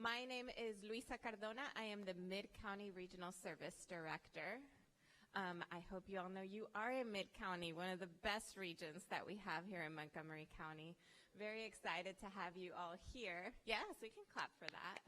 My name is Luisa Cardona. I am the Mid-County Regional Service Director. I hope you all know you are in Mid-County, one of the best regions that we have here in Montgomery County. Very excited to have you all here. Yes, we can clap for that.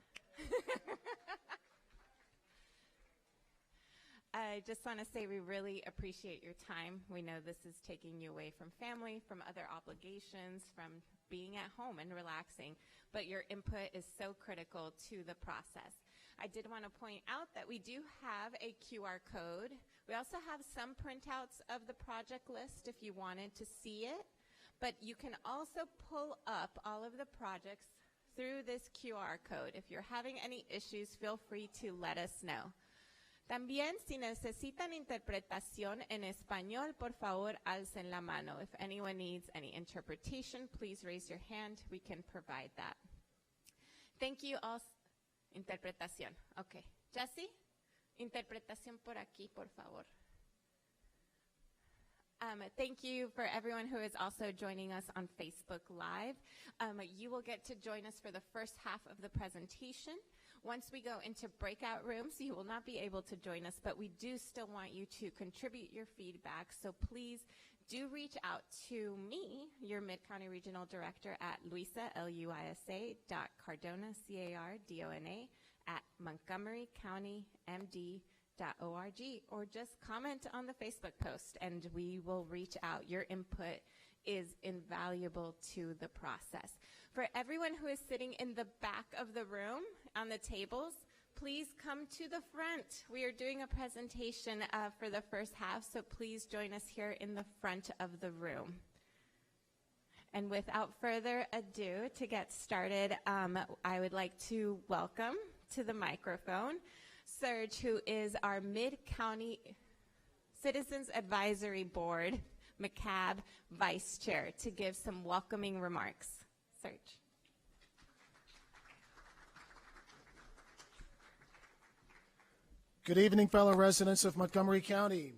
I just want to say we really appreciate your time. We know this is taking you away from family, from other obligations, from being at home and relaxing, but your input is so critical to the process. I did want to point out that we do have a QR code. We also have some printouts of the project list if you wanted to see it, but you can also pull up all of the projects through this QR code. If you're having any issues, feel free to let us know. También, si necesitan interpretación en español, por favor, alcen la mano. If anyone needs any interpretation, please raise your hand. We can provide that. Thank you all. Interpretación. Okay. Jesse, interpretación por aquí, por favor. Thank you for everyone who is also joining us on Facebook Live. You will get to join us for the first half of the presentation. Once we go into breakout rooms, you will not be able to join us, but we do still want you to contribute your feedback. So please do reach out to me, your Mid-County Regional Director, at Luisa, L-U-I-S-A, Cardona, C-A-R-D-O-N-A, at montgomerycountymd.org, or just comment on the Facebook post, and we will reach out. Your input is invaluable to the process. For everyone who is sitting in the back of the room on the tables, please come to the front. We are doing a presentation for the first half, so please join us here in the front of the room. And without further ado, to get started, I would like to welcome to the microphone Serge, who is our Mid-County Citizens Advisory Board, McCAB Vice Chair, to give some welcoming remarks. Serge. Good evening, fellow residents of Montgomery County.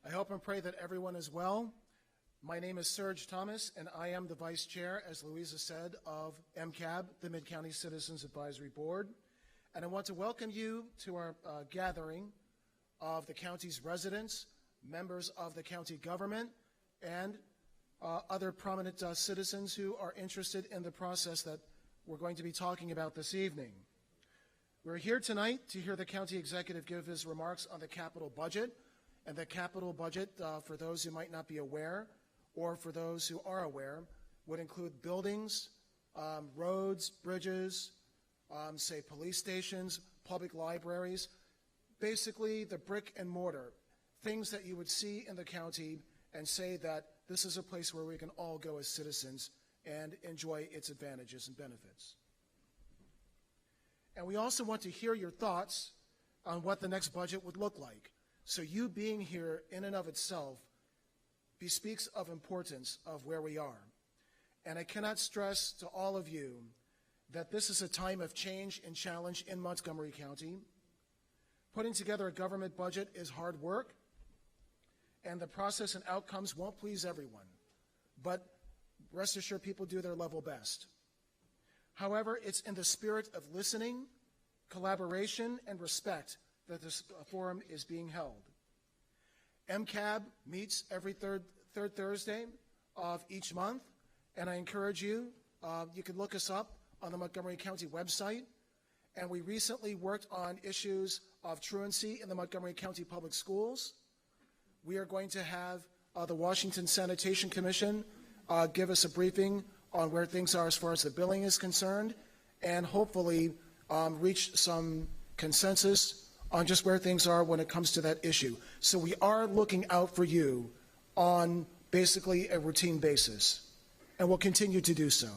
I hope and pray that everyone is well. My name is Serge Thomas, and I am the Vice Chair, as Louisa said, of MCAB, the Mid-County Citizens Advisory Board. And I want to welcome you to our gathering of the county's residents, members of the county government, and other prominent citizens who are interested in the process that we're going to be talking about this evening. We're here tonight to hear the county executive give his remarks on the capital budget. And the capital budget, for those who might not be aware, or for those who are aware, would include buildings, roads, bridges, say police stations, public libraries, basically the brick and mortar, things that you would see in the county and say that this is a place where we can all go as citizens and enjoy its advantages and benefits. And we also want to hear your thoughts on what the next budget would look like. So you being here in and of itself bespeaks of importance of where we are. And I cannot stress to all of you that this is a time of change and challenge in Montgomery County. Putting together a government budget is hard work, and the process and outcomes won't please everyone. But rest assured, people do their level best. However, it's in the spirit of listening, collaboration, and respect that this forum is being held. MCAB meets every third Thursday of each month, and I encourage you, you can look us up on the Montgomery County website, and we recently worked on issues of truancy in the Montgomery County Public Schools. We are going to have the Washington Sanitation Commission give us a briefing on where things are as far as the billing is concerned, and hopefully reach some consensus on just where things are when it comes to that issue. So we are looking out for you on basically a routine basis, and we'll continue to do so.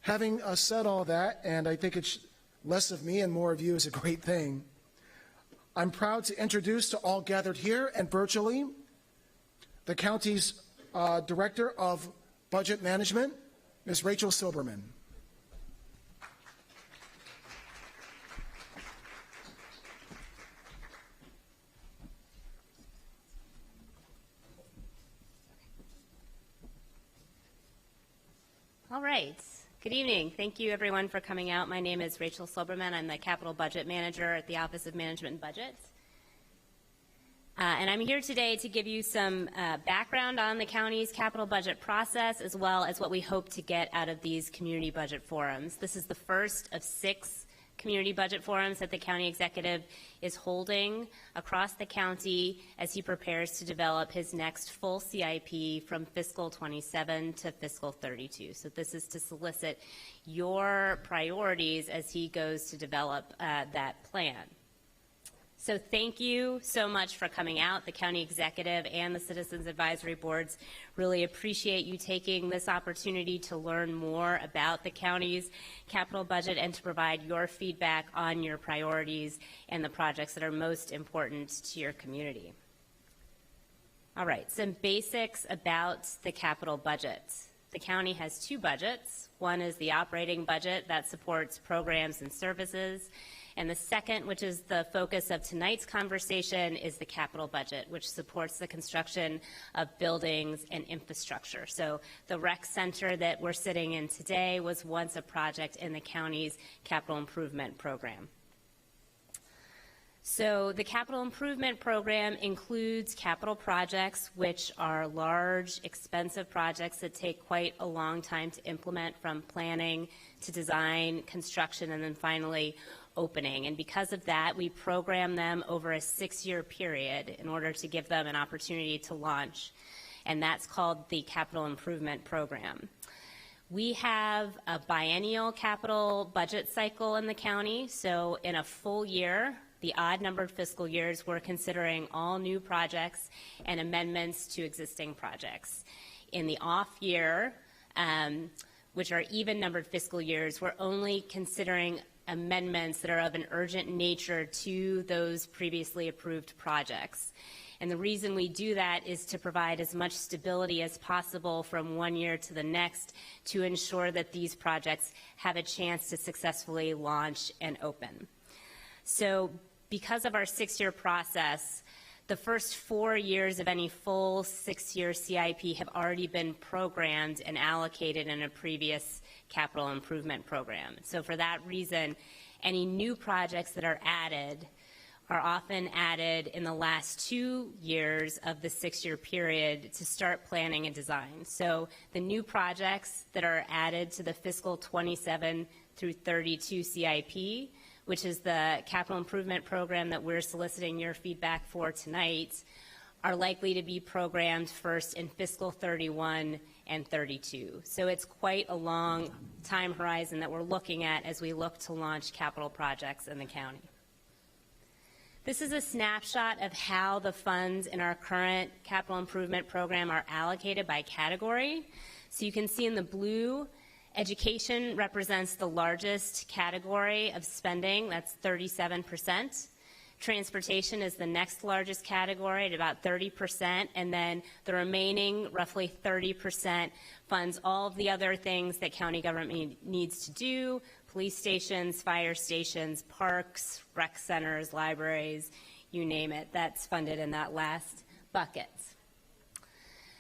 Having said all that, and I think it's less of me and more of you is a great thing, I'm proud to introduce to all gathered here and virtually the county's Director of Budget Management, Ms. Rachel Silberman. All right. Good evening. Thank you, everyone, for coming out. My name is Rachel Silberman. I'm the Capital Budget Manager at the Office of Management and Budget. And I'm here today to give you some background on the county's capital budget process, as well as what we hope to get out of these community budget forums. This is the first of 6 community budget forums that the county executive is holding across the county as he prepares to develop his next full CIP from fiscal 27 to fiscal 32. So this is to solicit your priorities as he goes to develop that plan. So thank you so much for coming out. The county executive and the citizens advisory boards really appreciate you taking this opportunity to learn more about the county's capital budget and to provide your feedback on your priorities and the projects that are most important to your community. All right, some basics about the capital budget. The county has 2 budgets. One is the operating budget that supports programs and services. And the second, which is the focus of tonight's conversation, is the capital budget, which supports the construction of buildings and infrastructure. So the rec center that we're sitting in today was once a project in the county's capital improvement program. So the capital improvement program includes capital projects, which are large, expensive projects that take quite a long time to implement, from planning to design, construction, and then finally opening. And because of that, we program them over a 6-year period in order to give them an opportunity to launch. And that's called the capital improvement program. We have a biennial capital budget cycle in the county. So in a full year, the odd-numbered fiscal years, we're considering all new projects and amendments to existing projects. In the off year, which are even-numbered fiscal years, we're only considering amendments that are of an urgent nature to those previously approved projects. And the reason we do that is to provide as much stability as possible from one year to the next to ensure that these projects have a chance to successfully launch and open. So because of our 6-year process, the first 4 years of any full 6-year CIP have already been programmed and allocated in a previous capital improvement program. So for that reason, any new projects that are added are often added in the last 2 years of the 6-year period to start planning and design. So the new projects that are added to the fiscal 27 through 32 CIP, which is the capital improvement program that we're soliciting your feedback for tonight, are likely to be programmed first in fiscal 31 and 32. So it's quite a long time horizon that we're looking at as we look to launch capital projects in the county. This is a snapshot of how the funds in our current capital improvement program are allocated by category. So you can see in the blue, education represents the largest category of spending, that's 37%. Transportation is the next largest category at about 30%, and then the remaining roughly 30% funds all of the other things that county government needs to do: police stations, fire stations, parks, rec centers, libraries, you name it. That's funded in that last bucket.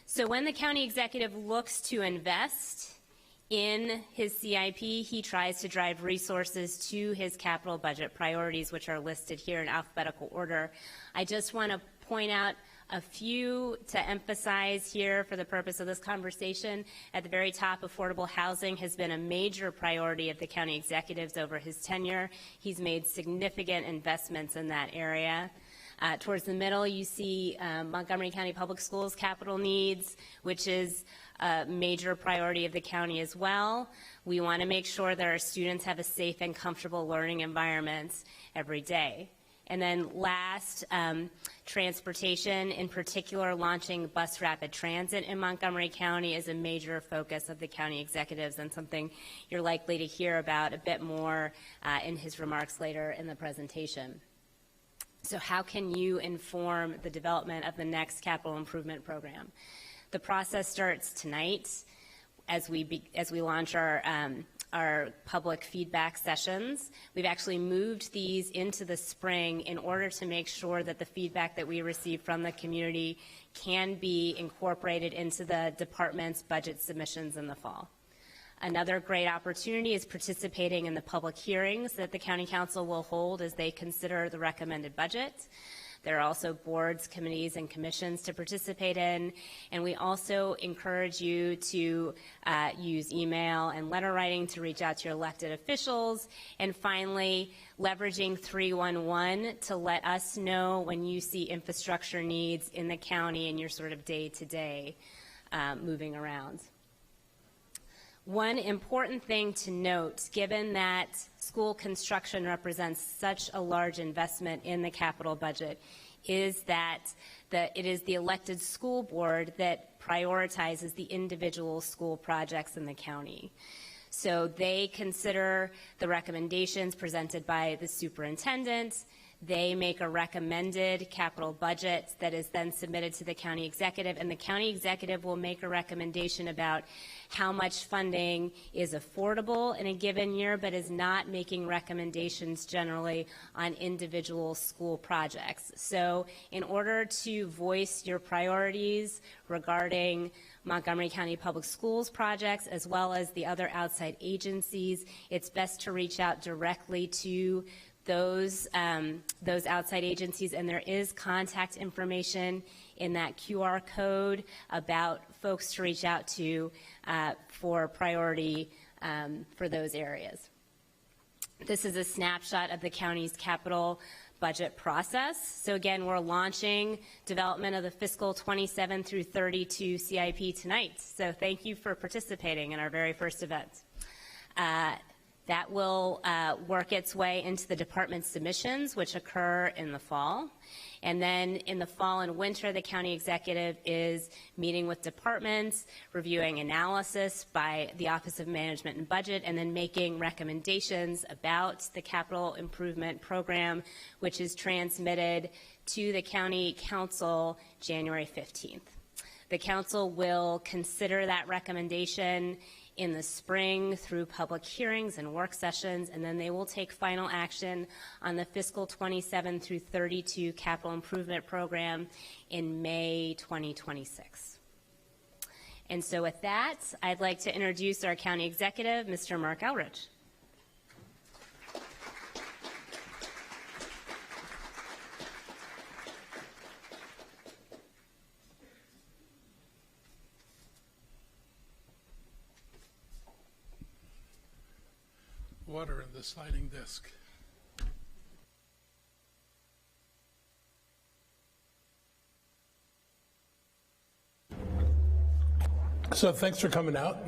So when the county executive looks to invest in his CIP, he tries to drive resources to his capital budget priorities, which are listed here in alphabetical order. I just want to point out a few to emphasize here for the purpose of this conversation. At the very top, affordable housing has been a major priority of the county executives over his tenure. He's made significant investments in that area. Towards the middle, you see Montgomery County Public Schools capital needs, which is a major priority of the county as well. We want to make sure that our students have a safe and comfortable learning environment every day. And then last, transportation, in particular launching bus rapid transit in Montgomery County, is a major focus of the county executives and something you're likely to hear about a bit more in his remarks later in the presentation. So how can you inform the development of the next capital improvement program? The process starts tonight as we launch our public feedback sessions. We've actually moved these into the spring in order to make sure that the feedback that we receive from the community can be incorporated into the department's budget submissions in the fall. Another great opportunity is participating in the public hearings that the County Council will hold as they consider the recommended budget. There are also boards, committees, and commissions to participate in, and we also encourage you to use email and letter writing to reach out to your elected officials, and finally, leveraging 311 to let us know when you see infrastructure needs in the county and your sort of day-to-day moving around. One important thing to note, given that school construction represents such a large investment in the capital budget, is that it is the elected school board that prioritizes the individual school projects in the county. So they consider the recommendations presented by the superintendent. They make a recommended capital budget that is then submitted to the county executive, and the county executive will make a recommendation about how much funding is affordable in a given year, but is not making recommendations generally on individual school projects. So in order to voice your priorities regarding Montgomery County Public Schools projects, as well as the other outside agencies, it's best to reach out directly to those outside agencies, and there is contact information in that QR code about folks to reach out to for priority for those areas. This is a snapshot of the county's capital budget process. So again, we're launching development of the fiscal 27 through 32 CIP tonight. So thank you for participating in our very first event. That will work its way into the department submissions, which occur in the fall. And then in the fall and winter, the county executive is meeting with departments, reviewing analysis by the Office of Management and Budget, and then making recommendations about the capital improvement program, which is transmitted to the county council January 15th. The council will consider that recommendation in the spring through public hearings and work sessions, and then they will take final action on the fiscal 27 through 32 capital improvement program in May 2026. And so with that, I'd like to introduce our county executive, Mr. Mark Elrich. Water in the sliding disc. So thanks for coming out.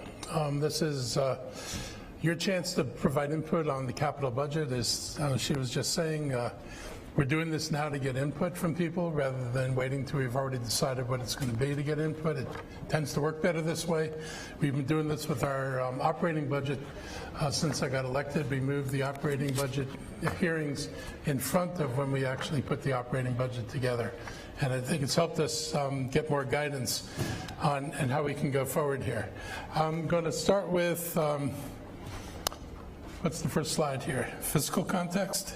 This is your chance to provide input on the capital budget. As she was just saying, we're doing this now to get input from people rather than waiting till we've already decided what it's going to be to get input. It tends to work better this way. We've been doing this with our operating budget since I got elected. We moved the operating budget hearings in front of when we actually put the operating budget together. And I think it's helped us get more guidance on and how we can go forward here. I'm going to start with, what's the first slide here? Fiscal context.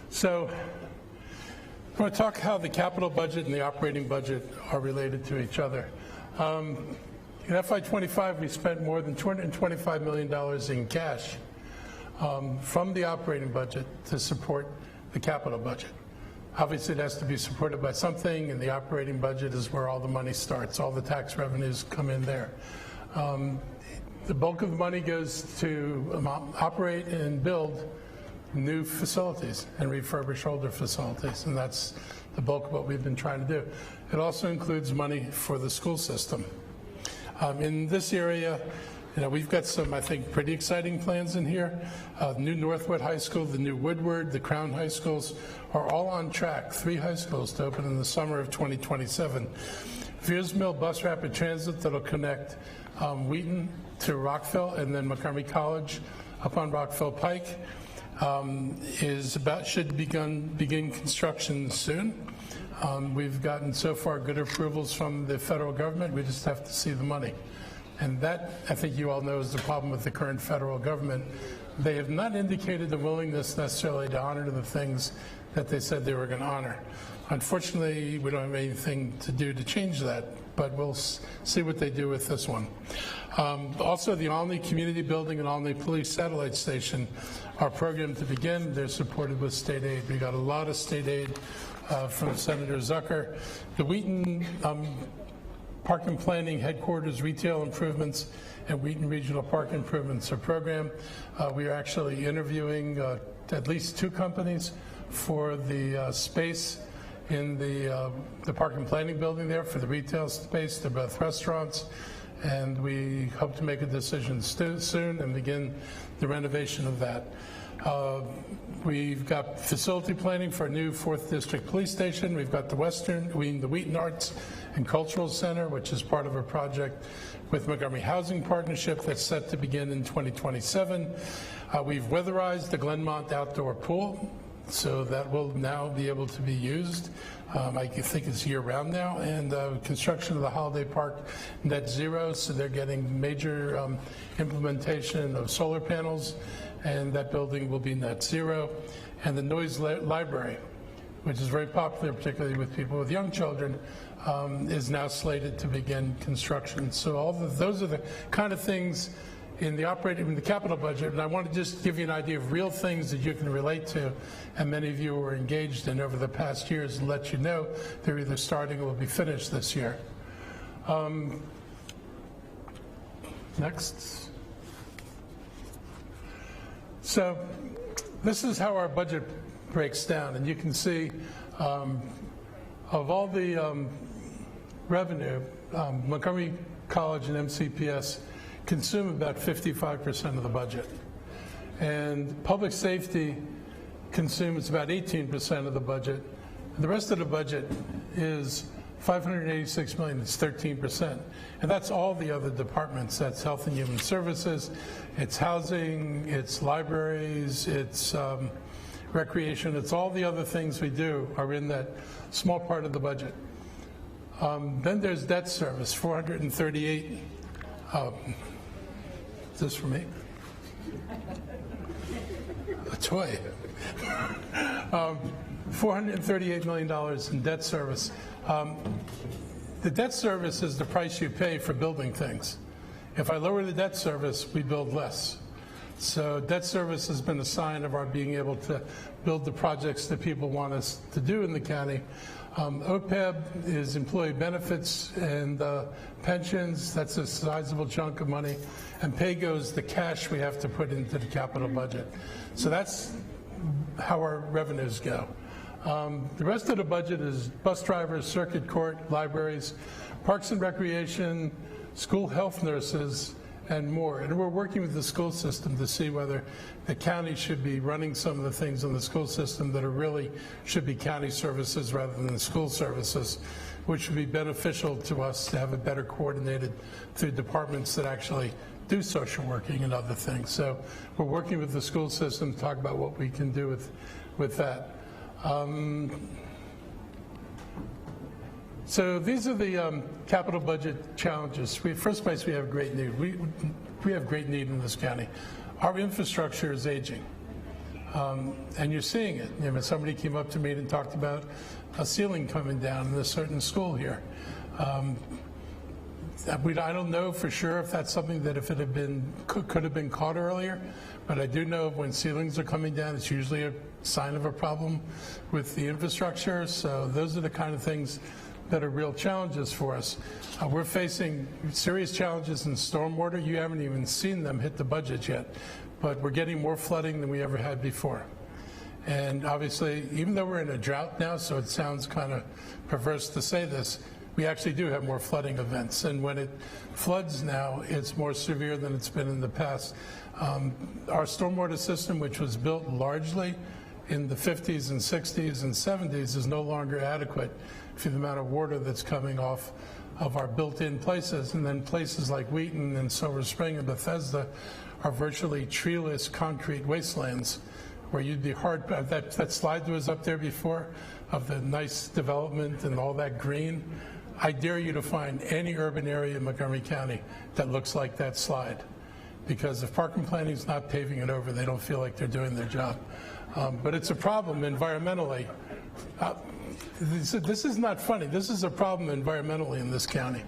So I want to talk how the capital budget and the operating budget are related to each other. In FY25, we spent more than $225 million in cash from the operating budget to support the capital budget. Obviously, it has to be supported by something, and the operating budget is where all the money starts. All the tax revenues come in there. The bulk of the money goes to operate and build new facilities and refurbish older facilities, and that's the bulk of what we've been trying to do. It also includes money for the school system. In this area, we've got some, I think, pretty exciting plans in here. New Northwood High School, the new Woodward, the Crown High Schools are all on track. 3 high schools to open in the summer of 2027. Veers Mill Bus Rapid Transit that'll connect Wheaton to Rockville, and then Montgomery College up on Rockville Pike should begin construction soon. We've gotten so far good approvals from the federal government. We just have to see the money. And that, I think you all know, is the problem with the current federal government. They have not indicated the willingness necessarily to honor the things that they said they were going to honor. Unfortunately, we don't have anything to do to change that but we'll see what they do with this one. Also, the Olney Community Building and Olney Police Satellite Station are programmed to begin. They're supported with state aid. We got a lot of state aid from Senator Zucker. The Wheaton Park and Planning Headquarters Retail Improvements and Wheaton Regional Park Improvements are programmed. We are actually interviewing at least 2 companies for the space in the Park and Planning building there for the retail space. They're both restaurants, and we hope to make a decision soon and begin the renovation of that. We've got facility planning for a new 4th District Police Station. We've got the Wheaton Arts and Cultural Center, which is part of a project with Montgomery Housing Partnership that's set to begin in 2027. We've weatherized the Glenmont Outdoor Pool, so that will now be able to be used. I think it's year-round now. And construction of the Holiday Park net zero, so they're getting major implementation of solar panels, and that building will be net zero. And the Noyes Library, which is very popular, particularly with people with young children, is now slated to begin construction. So those are the kind of things in the capital budget, and I want to just give you an idea of real things that you can relate to, and many of you were engaged in over the past years, and let you know they're either starting or will be finished this year. Next. So this is how our budget breaks down, and you can see of all the revenue, Montgomery College and MCPS consume about 55% of the budget. And public safety consumes about 18% of the budget. And the rest of the budget is $586 million, it's 13%. And that's all the other departments. That's Health and Human Services, it's housing, it's libraries, it's recreation, it's all the other things we do are in that small part of the budget. Then there's debt service, 438. Is this for me? A toy. $438 million in debt service. The debt service is the price you pay for building things. If I lower the debt service, we build less. So debt service has been a sign of our being able to build the projects that people want us to do in the county. OPEB is employee benefits and pensions. That's a sizable chunk of money. And PAYGO is the cash we have to put into the capital budget. So that's how our revenues go. The rest of the budget is bus drivers, circuit court, libraries, parks and recreation, school health nurses, and more. And we're working with the school system to see whether the county should be running some of the things in the school system that are really should be county services rather than school services, which would be beneficial to us to have it better coordinated through departments that actually do social working and other things. So we're working with the school system to talk about what we can do with that. So these are the capital budget challenges. First place, we have great need. We have great need in this county. Our infrastructure is aging, and you're seeing it. You know, somebody came up to me and talked about a ceiling coming down in a certain school here. I don't know for sure if that's something that if it had been could have been caught earlier, but I do know when ceilings are coming down, it's usually a sign of a problem with the infrastructure. So those are the kind of things that are real challenges for us. We're facing serious challenges in stormwater. You haven't even seen them hit the budget yet, but we're getting more flooding than we ever had before. And obviously, even though we're in a drought now, so it sounds kind of perverse to say this, we actually do have more flooding events. And when it floods now, it's more severe than it's been in the past. Our stormwater system, which was built largely in the 50s and 60s and 70s, is no longer adequate for the amount of water that's coming off of our built-in places. And then places like Wheaton and Silver Spring and Bethesda are virtually treeless concrete wastelands where you'd be hard. That slide that was up there before of the nice development and all that green, I dare you to find any urban area in Montgomery County that looks like that slide. Because if Park and Planning is not paving it over, they don't feel like they're doing their job. But it's a problem environmentally. this is not funny. This is a problem environmentally in this county.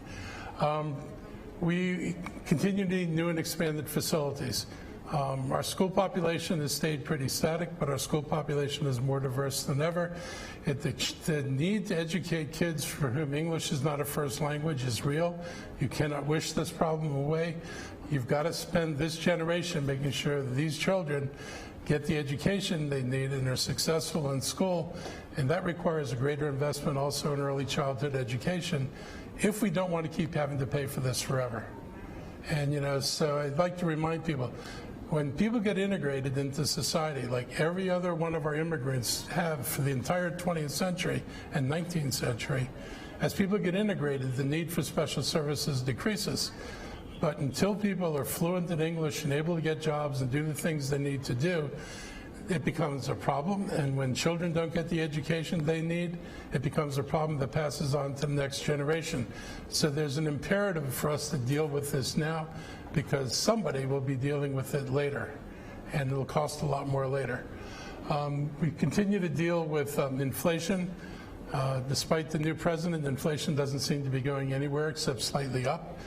We continue to need new and expanded facilities. Our school population has stayed pretty static, but our school population is more diverse than ever. The need to educate kids for whom English is not a first language is real. You cannot wish this problem away. You've got to spend this generation making sure that these children get the education they need and are successful in school, and that requires a greater investment also in early childhood education if we don't want to keep having to pay for this forever. And, you know, so I'd like to remind people, when people get integrated into society, like every other one of our immigrants have for the entire 20th century and 19th century, as people get integrated, the need for special services decreases. But until people are fluent in English and able to get jobs and do the things they need to do, it becomes a problem. And when children don't get the education they need, it becomes a problem that passes on to the next generation. So there's an imperative for us to deal with this now, because somebody will be dealing with it later, and it'll cost a lot more later. We continue to deal with inflation. Despite the new president, inflation doesn't seem to be going anywhere except slightly up.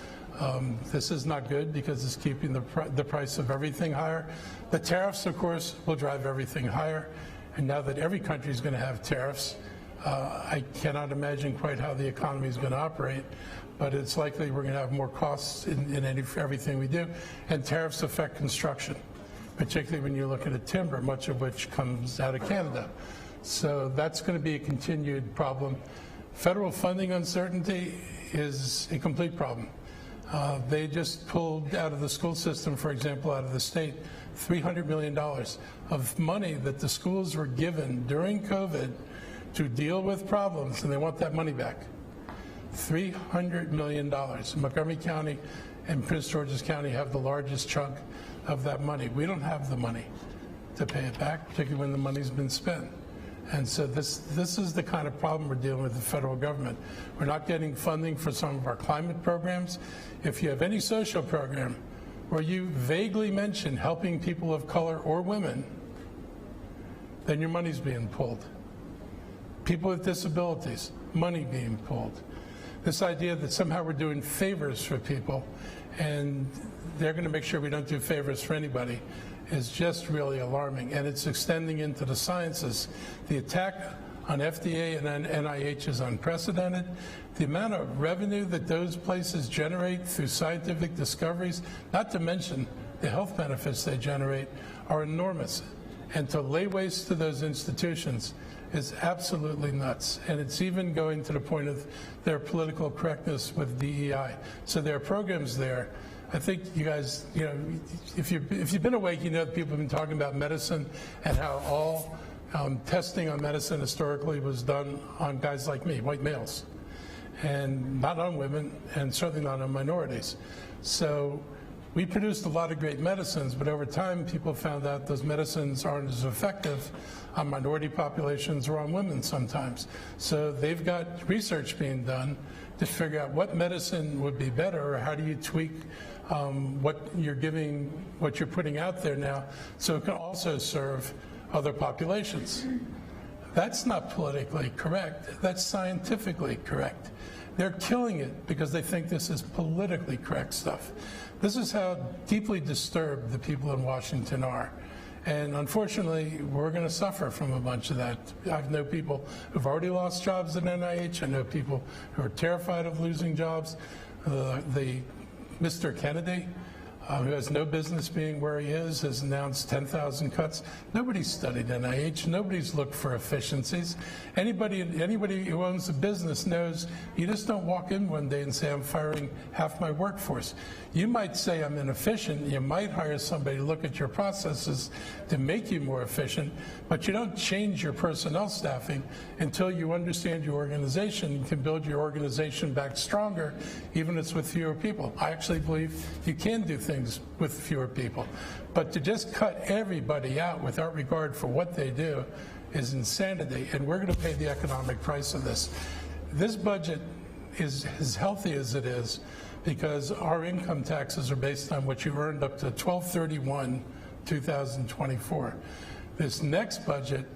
This is not good because it's keeping the price of everything higher. The tariffs, of course, will drive everything higher. And now that every country is going to have tariffs, I cannot imagine quite how the economy is going to operate, but it's likely we're going to have more costs in everything we do. And tariffs affect construction, particularly when you're looking at timber, much of which comes out of Canada. So that's going to be a continued problem. Federal funding uncertainty is a complete problem. They just pulled out of the school system, for example, out of the state, $300 million of money that the schools were given during COVID to deal with problems, and they want that money back. $300 million. Montgomery County and Prince George's County have the largest chunk of that money. We don't have the money to pay it back, particularly when the money's been spent. And so this is the kind of problem we're dealing with the federal government. We're not getting funding for some of our climate programs. If you have any social program where you vaguely mention helping people of color or women, then your money's being pulled. People with disabilities, money being pulled. This idea that somehow we're doing favors for people and they're going to make sure we don't do favors for anybody is just really alarming, and it's extending into the sciences. The attack on FDA and on NIH is unprecedented. The amount of revenue that those places generate through scientific discoveries, not to mention the health benefits they generate, are enormous. And to lay waste to those institutions is absolutely nuts. And it's even going to the point of their political correctness with DEI. So there are programs there. I think you guys, you know, if you've been awake, you know that people have been talking about medicine and how all testing on medicine historically was done on guys like me, white males, and not on women, and certainly not on minorities. So we produced a lot of great medicines, but over time people found out those medicines aren't as effective on minority populations or on women sometimes. So they've got research being done to figure out what medicine would be better, or how do you tweak what you're putting out there now so it can also serve other populations. That's not politically correct. That's scientifically correct. They're killing it because they think this is politically correct stuff. This is how deeply disturbed the people in Washington are. And unfortunately, we're going to suffer from a bunch of that. I know people who've already lost jobs at NIH. I know people who are terrified of losing jobs. Mr. Kennedy, who has no business being where he is, has announced 10,000 cuts. Nobody's studied NIH. Nobody's looked for efficiencies. Anybody who owns a business knows you just don't walk in one day and say, I'm firing half my workforce. You might say I'm inefficient. You might hire somebody to look at your processes to make you more efficient, but you don't change your personnel staffing until you understand your organization and can build your organization back stronger, even if it's with fewer people. I actually believe you can do things with fewer people. But to just cut everybody out without regard for what they do is insanity, and we're going to pay the economic price of this. This budget is as healthy as it is because our income taxes are based on what you earned up to 12/31/2024. This next budget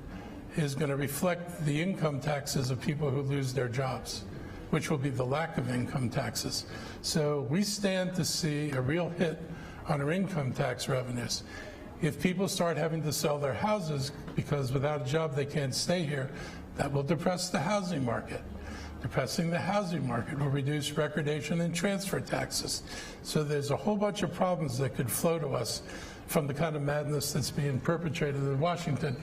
is going to reflect the income taxes of people who lose their jobs, which will be the lack of income taxes. So we stand to see a real hit on our income tax revenues. If people start having to sell their houses because without a job they can't stay here, that will depress the housing market. Depressing the housing market will reduce recordation and transfer taxes. So there's a whole bunch of problems that could flow to us from the kind of madness that's being perpetrated in Washington,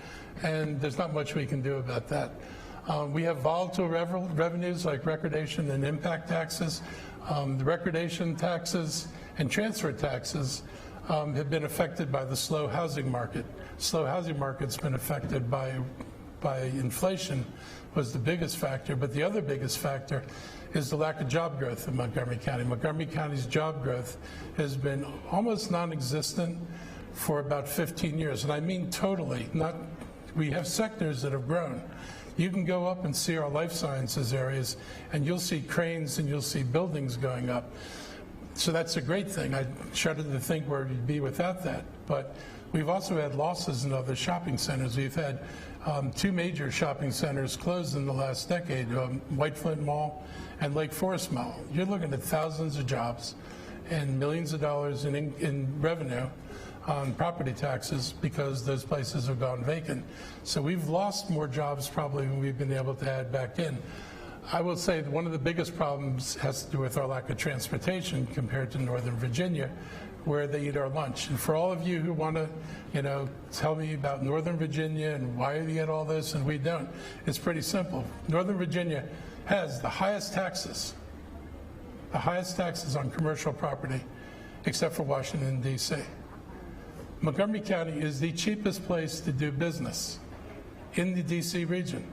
and there's not much we can do about that. We have volatile revenues like recordation and impact taxes. The recordation taxes and transfer taxes have been affected by the slow housing market. Slow housing market's been affected by inflation was the biggest factor, but the other biggest factor is the lack of job growth in Montgomery County. Montgomery County's job growth has been almost non-existent for about 15 years, and I mean totally. We have sectors that have grown. You can go up and see our life sciences areas, and you'll see cranes and you'll see buildings going up. So that's a great thing. I shudder to think where we'd be without that. But we've also had losses in other shopping centers. We've had 2 major shopping centers closed in the last decade, White Flint Mall and Lake Forest Mall. You're looking at thousands of jobs and millions of dollars in revenue on property taxes because those places have gone vacant. So we've lost more jobs probably than we've been able to add back in. I will say that one of the biggest problems has to do with our lack of transportation compared to Northern Virginia, where they eat our lunch. And for all of you who want to, tell me about Northern Virginia and why they get all this and we don't, it's pretty simple. Northern Virginia has the highest taxes on commercial property, except for Washington, D.C. Montgomery County is the cheapest place to do business in the D.C. region.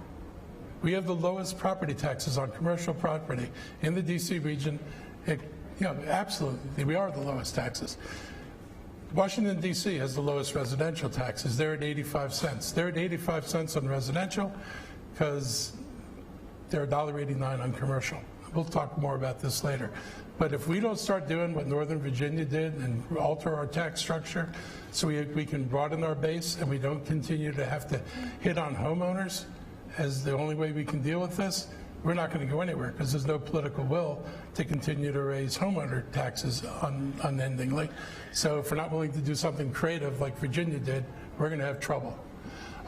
We have the lowest property taxes on commercial property in the D.C. region. Absolutely, we are the lowest taxes. Washington, D.C. has the lowest residential taxes. They're at 85 cents. They're at 85 cents on residential because they're $1.89 on commercial. We'll talk more about this later. But if we don't start doing what Northern Virginia did and alter our tax structure so we can broaden our base and we don't continue to have to hit on homeowners as the only way we can deal with this, we're not going to go anywhere because there's no political will to continue to raise homeowner taxes unendingly. So if we're not willing to do something creative like Virginia did, we're going to have trouble.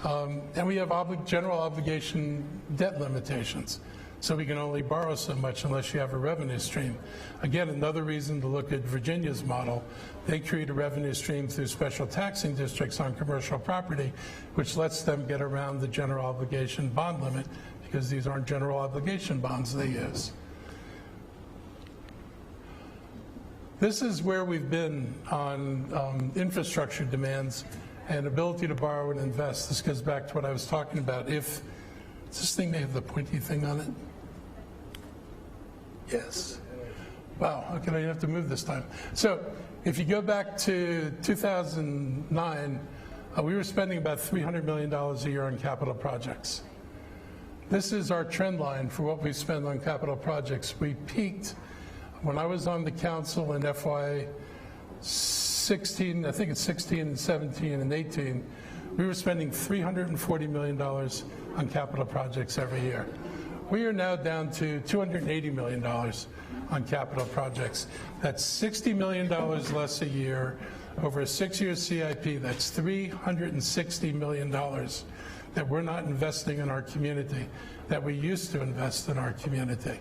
And we have general obligation debt limitations. So we can only borrow so much unless you have a revenue stream. Again, another reason to look at Virginia's model. They create a revenue stream through special taxing districts on commercial property, which lets them get around the general obligation bond limit because these aren't general obligation bonds they use. This is where we've been on infrastructure demands and ability to borrow and invest. This goes back to what I was talking about. If this thing may have the pointy thing on it. Yes. Wow, okay, I have to move this time. So if you go back to 2009, we were spending about $300 million a year on capital projects. This is our trend line for what we spend on capital projects. We peaked when I was on the council in FY16, I think it's 16 and 17 and 18, we were spending $340 million on capital projects every year. We are now down to $280 million on capital projects. That's $60 million less a year. Over a 6-year CIP, that's $360 million that we're not investing in our community, that we used to invest in our community.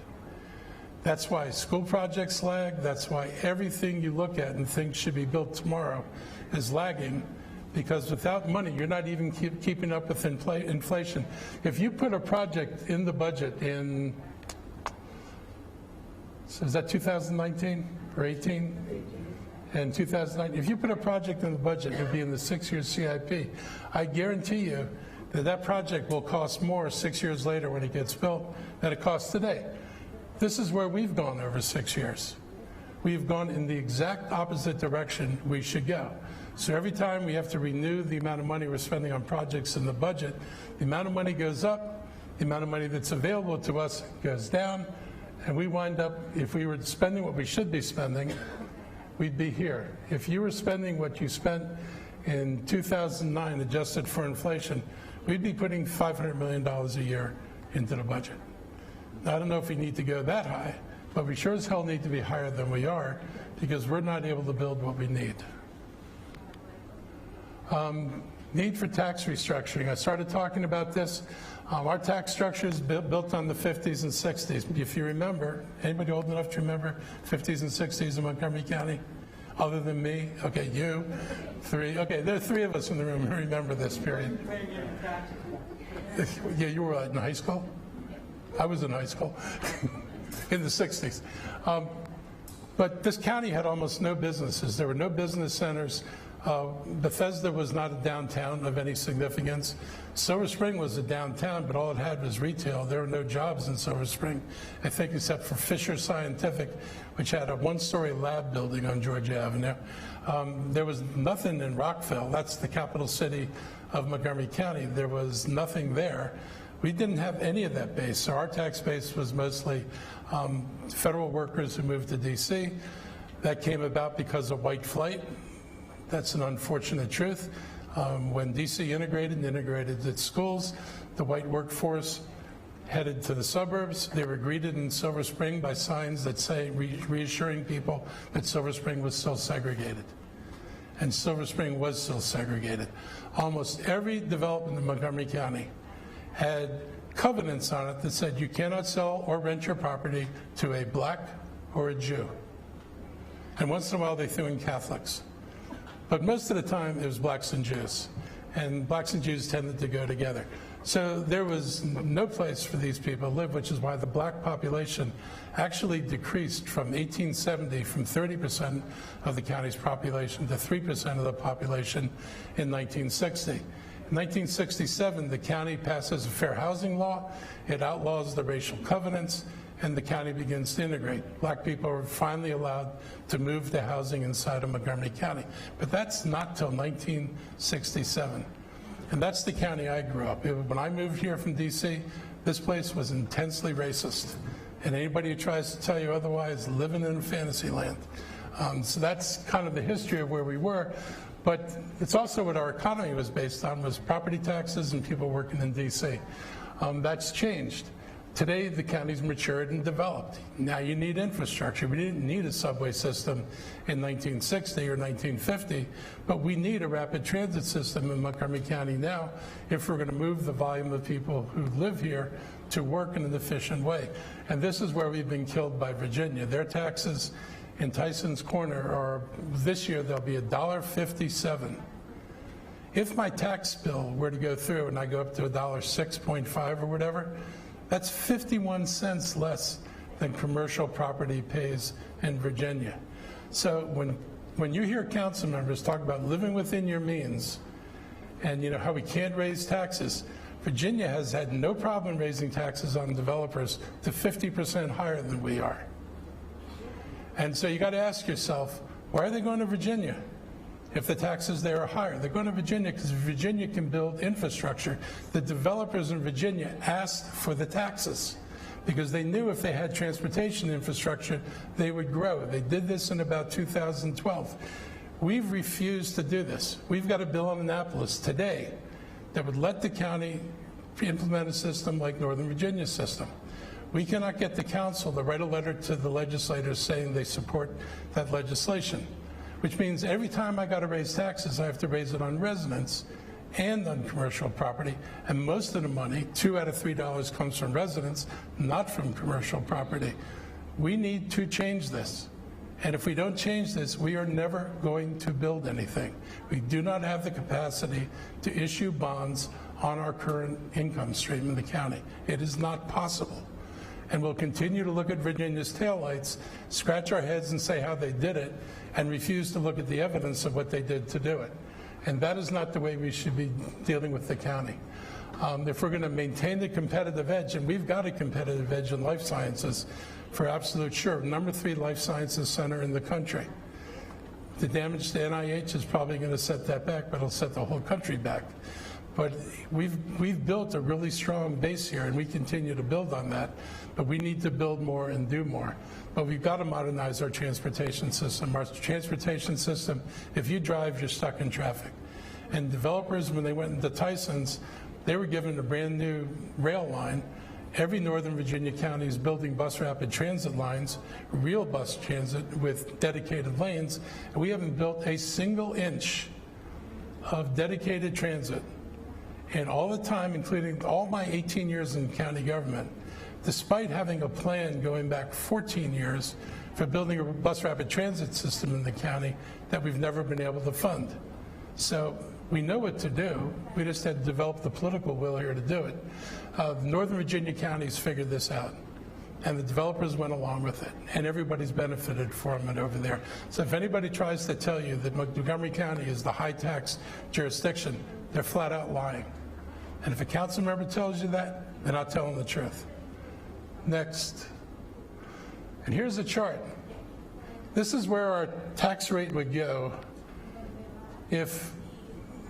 That's why school projects lag. That's why everything you look at and think should be built tomorrow is lagging, because without money, you're not even keeping up with inflation. If you put a project in the budget in, so is that 2019 or 18? And 2009, if you put a project in the budget, it would be in the 6-year CIP. I guarantee you that that project will cost more 6 years later when it gets built than it costs today. This is where we've gone over 6 years. We've gone in the exact opposite direction we should go. So every time we have to renew the amount of money we're spending on projects in the budget, the amount of money goes up, the amount of money that's available to us goes down, and we wind up, if we were spending what we should be spending, we'd be here. If you were spending what you spent in 2009 adjusted for inflation, we'd be putting $500 million a year into the budget. Now, I don't know if we need to go that high, but we sure as hell need to be higher than we are because we're not able to build what we need. Need for tax restructuring. I started talking about this. Our tax structure is built on the 50s and 60s. If you remember, anybody old enough to remember 50s and 60s in Montgomery County? Other than me? Okay, you, three. Okay, there are three of us in the room who remember this period. Yeah, you were in high school? I was in high school in the 60s. But this county had almost no businesses. There were no business centers. Bethesda was not a downtown of any significance. Silver Spring was a downtown, but all it had was retail. There were no jobs in Silver Spring, I think, except for Fisher Scientific, which had a one-story lab building on Georgia Avenue. There was nothing in Rockville. That's the capital city of Montgomery County. There was nothing there. We didn't have any of that base, so our tax base was mostly federal workers who moved to D.C. That came about because of white flight. That's an unfortunate truth. When D.C. integrated its schools, the white workforce headed to the suburbs. They were greeted in Silver Spring by signs that say, reassuring people that Silver Spring was still segregated. And Silver Spring was still segregated. Almost every development in Montgomery County had covenants on it that said you cannot sell or rent your property to a black or a Jew. And once in a while they threw in Catholics. But most of the time it was blacks and Jews. And blacks and Jews tended to go together. So there was no place for these people to live, which is why the black population actually decreased from 1870 from 30% of the county's population to 3% of the population in 1960. In 1967, the county passes a fair housing law. It outlaws the racial covenants, and the county begins to integrate. Black people are finally allowed to move to housing inside of Montgomery County. But that's not till 1967. And that's the county I grew up in. When I moved here from D.C., this place was intensely racist. And anybody who tries to tell you otherwise, living in fantasy land. So that's kind of the history of where we were. But it's also what our economy was based on, was property taxes and people working in D.C. That's changed. Today, the county's matured and developed. Now you need infrastructure. We didn't need a subway system in 1960 or 1950, but we need a rapid transit system in Montgomery County now if we're going to move the volume of people who live here to work in an efficient way. And this is where we've been killed by Virginia. Their taxes in Tyson's Corner are, this year, they'll be $1.57. If my tax bill were to go through and I go up to $1.06.5 or whatever, that's 51 cents less than commercial property pays in Virginia. So when you hear council members talk about living within your means and you know how we can't raise taxes, Virginia has had no problem raising taxes on developers to 50% higher than we are. And so you got to ask yourself, why are they going to Virginia? If the taxes there are higher, they're going to Virginia because Virginia can build infrastructure. The developers in Virginia asked for the taxes because they knew if they had transportation infrastructure, they would grow. They did this in about 2012. We've refused to do this. We've got a bill in Annapolis today that would let the county implement a system like Northern Virginia's system. We cannot get the council to write a letter to the legislators saying they support that legislation, which means every time I got to raise taxes, I have to raise it on residents and on commercial property. And most of the money, $2 out of $3, comes from residents, not from commercial property. We need to change this. And if we don't change this, we are never going to build anything. We do not have the capacity to issue bonds on our current income stream in the county. It is not possible. And we'll continue to look at Virginia's taillights, scratch our heads and say how they did it, and refuse to look at the evidence of what they did to do it. And that is not the way we should be dealing with the county. If we're going to maintain the competitive edge, and we've got a competitive edge in life sciences for absolute sure, #3 life sciences center in the country. The damage to NIH is probably going to set that back, but it'll set the whole country back. But we've built a really strong base here, and we continue to build on that. But we need to build more and do more. But we've got to modernize our transportation system. Our transportation system, if you drive, you're stuck in traffic. And developers, when they went into Tyson's, They were given a brand new rail line. Every Northern Virginia county is building bus rapid transit lines, real bus transit with dedicated lanes, and we haven't built a single inch of dedicated transit. And all the time, including all my 18 years in county government, despite having a plan going back 14 years for building a bus rapid transit system in the county that we've never been able to fund. So we know what to do. We just had to develop the political will here to do it. Northern Virginia counties figured this out, and the developers went along with it, and everybody's benefited from it over there. So if anybody tries to tell you that Montgomery County is the high tax jurisdiction, they're flat out lying. And if a council member tells you that, they're not telling the truth. Next. And here's a chart. This is where our tax rate would go if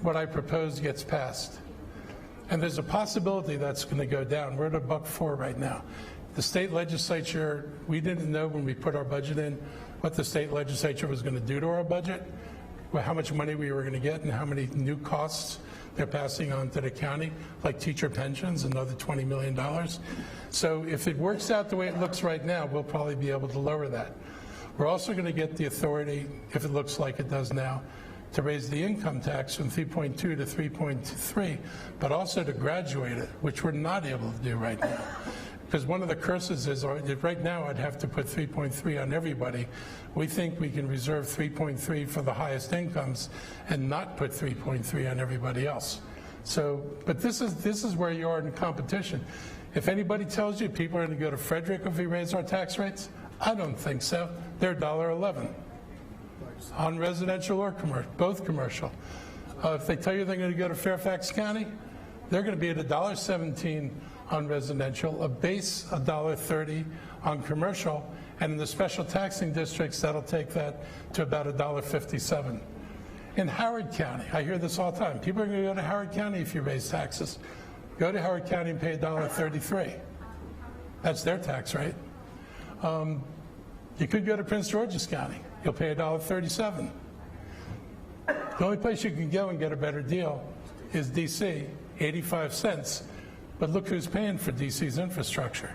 what I propose gets passed. And there's a possibility that's going to go down. We're at $1.04 right now. The state legislature, we didn't know when we put our budget in what the state legislature was going to do to our budget, how much money we were going to get, and how many new costs they're passing on to the county, like teacher pensions, another $20 million. So if it works out the way it looks right now, we'll probably be able to lower that. We're also going to get the authority, if it looks like it does now, to raise the income tax from 3.2 to 3.3, but also to graduate it, which we're not able to do right now. Because one of the curses is right now I'd have to put 3.3 on everybody. We think we can reserve 3.3 for the highest incomes and not put 3.3 on everybody else. So, but this is where you are in competition. If anybody tells you people are going to go to Frederick if we raise our tax rates, I don't think so. They're $1.11 on residential or commercial, both commercial. If they tell you they're going to go to Fairfax County, they're going to be at $1.17 on residential, a base $1.30 on commercial, and in the special taxing districts, that'll take that to about $1.57. In Howard County, I hear this all the time, people are going to go to Howard County if you raise taxes. Go to Howard County and pay $1.33. That's their tax rate. You could go to Prince George's County. You'll pay $1.37. The only place you can go and get a better deal is D.C., 85 cents. But look who's paying for D.C.'s infrastructure.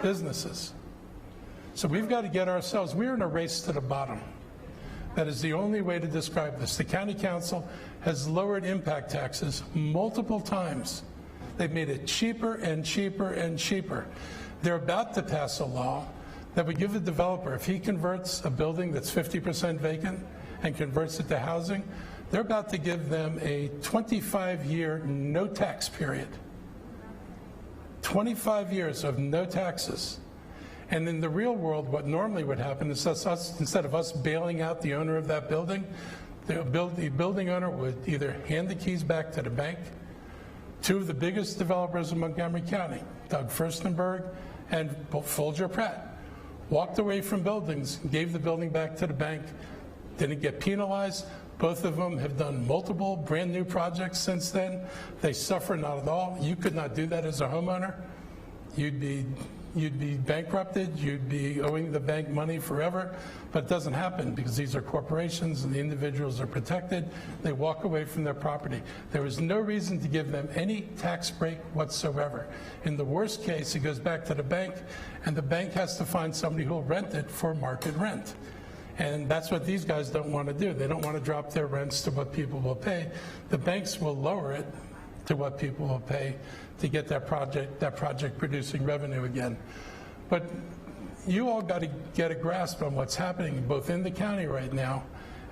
Businesses. So we've got to get ourselves, we're in a race to the bottom. That is the only way to describe this. The county council has lowered impact taxes multiple times. They've made it cheaper and cheaper and cheaper. They're about to pass a law that would give the developer, if he converts a building that's 50% vacant and converts it to housing, they're about to give them a 25-year no tax period. 25 years of no taxes. And in the real world, what normally would happen is us, instead of us bailing out the owner of that building, the building owner would either hand the keys back to the bank. Two of the biggest developers in Montgomery County, Doug Furstenberg and Folger Pratt, walked away from buildings, gave the building back to the bank, didn't get penalized. Both of them have done multiple brand new projects since then. They suffer not at all. You could not do that as a homeowner. You'd be bankrupted, you'd be owing the bank money forever, but it doesn't happen because these are corporations and the individuals are protected. They walk away from their property. There is no reason to give them any tax break whatsoever. In the worst case, it goes back to the bank, and the bank has to find somebody who will rent it for market rent. And that's what these guys don't want to do. They don't want to drop their rents to what people will pay. The banks will lower it to what people will pay to get that project producing revenue again. But you all got to get a grasp on what's happening both in the county right now